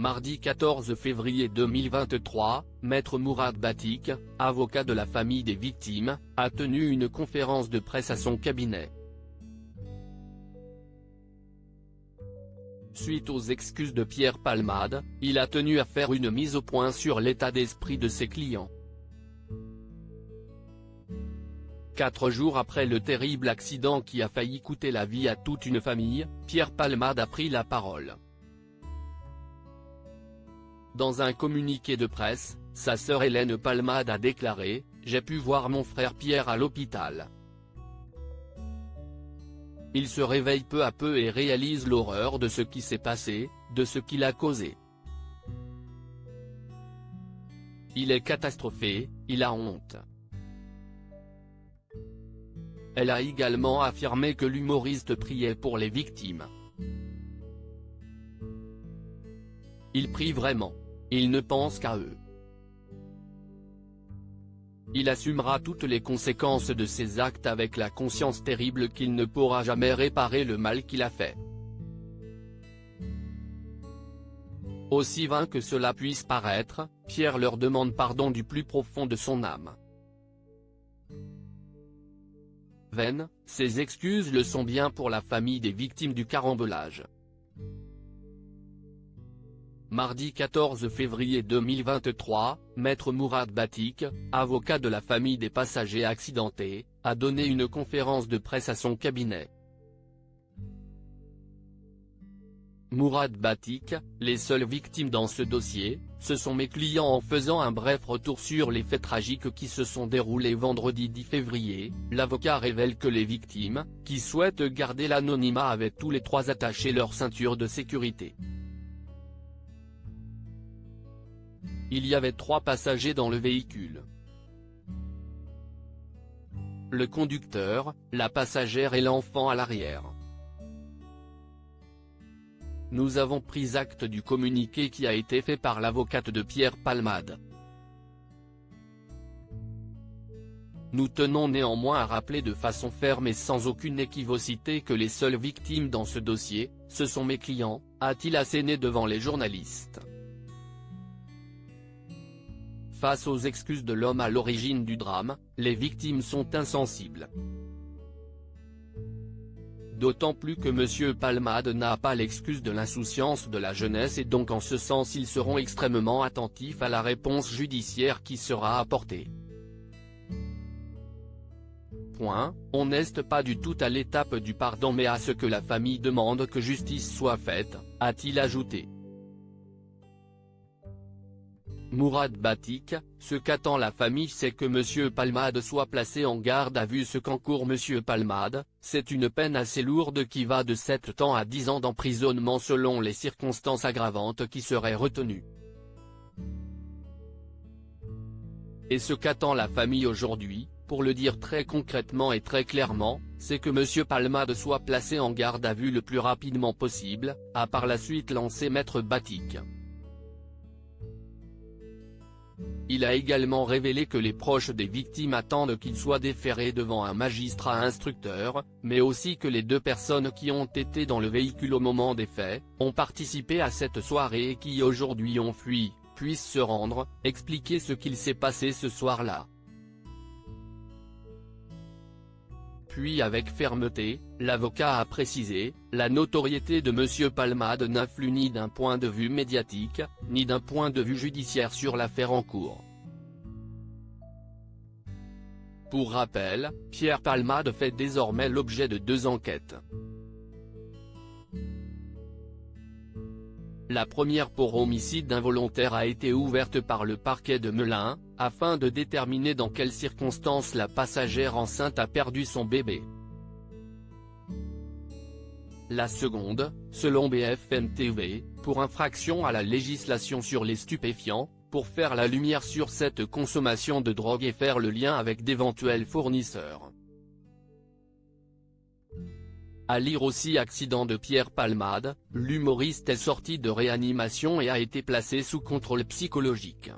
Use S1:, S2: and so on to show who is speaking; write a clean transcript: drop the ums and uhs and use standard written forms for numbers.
S1: Mardi 14 février 2023, Maître Mourad Batik, avocat de la famille des victimes, a tenu une conférence de presse à son cabinet. Suite aux excuses de Pierre Palmade, il a tenu à faire une mise au point sur l'état d'esprit de ses clients. 4 jours après le terrible accident qui a failli coûter la vie à toute une famille, Pierre Palmade a pris la parole. Dans un communiqué de presse, sa sœur Hélène Palmade a déclaré « J'ai pu voir mon frère Pierre à l'hôpital. Il se réveille peu à peu et réalise l'horreur de ce qui s'est passé, de ce qu'il a causé. Il est catastrophé, il a honte. » Elle a également affirmé que l'humoriste priait pour les victimes. Il prie vraiment. Il ne pense qu'à eux. Il assumera toutes les conséquences de ses actes avec la conscience terrible qu'il ne pourra jamais réparer le mal qu'il a fait. Aussi vain que cela puisse paraître, Pierre leur demande pardon du plus profond de son âme. Vaines, ces excuses le sont bien pour la famille des victimes du carambolage. Mardi 14 février 2023, Maître Mourad Batik, avocat de la famille des passagers accidentés, a donné une conférence de presse à son cabinet. Mourad Batik, les seules victimes dans ce dossier, ce sont mes clients. En faisant un bref retour sur les faits tragiques qui se sont déroulés vendredi 10 février, l'avocat révèle que les victimes, qui souhaitent garder l'anonymat, avaient tous les trois attaché leur ceinture de sécurité. Il y avait 3 passagers dans le véhicule. Le conducteur, la passagère et l'enfant à l'arrière. Nous avons pris acte du communiqué qui a été fait par l'avocate de Pierre Palmade. Nous tenons néanmoins à rappeler de façon ferme et sans aucune équivocité que les seules victimes dans ce dossier, ce sont mes clients, a-t-il asséné devant les journalistes. Face aux excuses de l'homme à l'origine du drame, les victimes sont insensibles. D'autant plus que M. Palmade n'a pas l'excuse de l'insouciance de la jeunesse et donc en ce sens ils seront extrêmement attentifs à la réponse judiciaire qui sera apportée. On n'est pas du tout à l'étape du pardon mais à ce que la famille demande que justice soit faite, a-t-il ajouté. Mourad Batik, ce qu'attend la famille c'est que M. Palmade soit placé en garde à vue. Ce qu'encourt M. Palmade, c'est une peine assez lourde qui va de 7 ans à 10 ans d'emprisonnement selon les circonstances aggravantes qui seraient retenues. Et ce qu'attend la famille aujourd'hui, pour le dire très concrètement et très clairement, c'est que M. Palmade soit placé en garde à vue le plus rapidement possible, a par la suite lancé Maître Batik. Il a également révélé que les proches des victimes attendent qu'il soit déféré devant un magistrat instructeur, mais aussi que les 2 personnes qui ont été dans le véhicule au moment des faits, ont participé à cette soirée et qui aujourd'hui ont fui, puissent se rendre, expliquer ce qu'il s'est passé ce soir-là. Puis avec fermeté, l'avocat a précisé, la notoriété de M. Palmade n'influe ni d'un point de vue médiatique, ni d'un point de vue judiciaire sur l'affaire en cours. Pour rappel, Pierre Palmade fait désormais l'objet de 2 enquêtes. La première pour homicide involontaire a été ouverte par le parquet de Melun, afin de déterminer dans quelles circonstances la passagère enceinte a perdu son bébé. La seconde, selon BFM TV, pour infraction à la législation sur les stupéfiants, pour faire la lumière sur cette consommation de drogue et faire le lien avec d'éventuels fournisseurs. À lire aussi accident de Pierre Palmade, l'humoriste est sorti de réanimation et a été placé sous contrôle psychologique.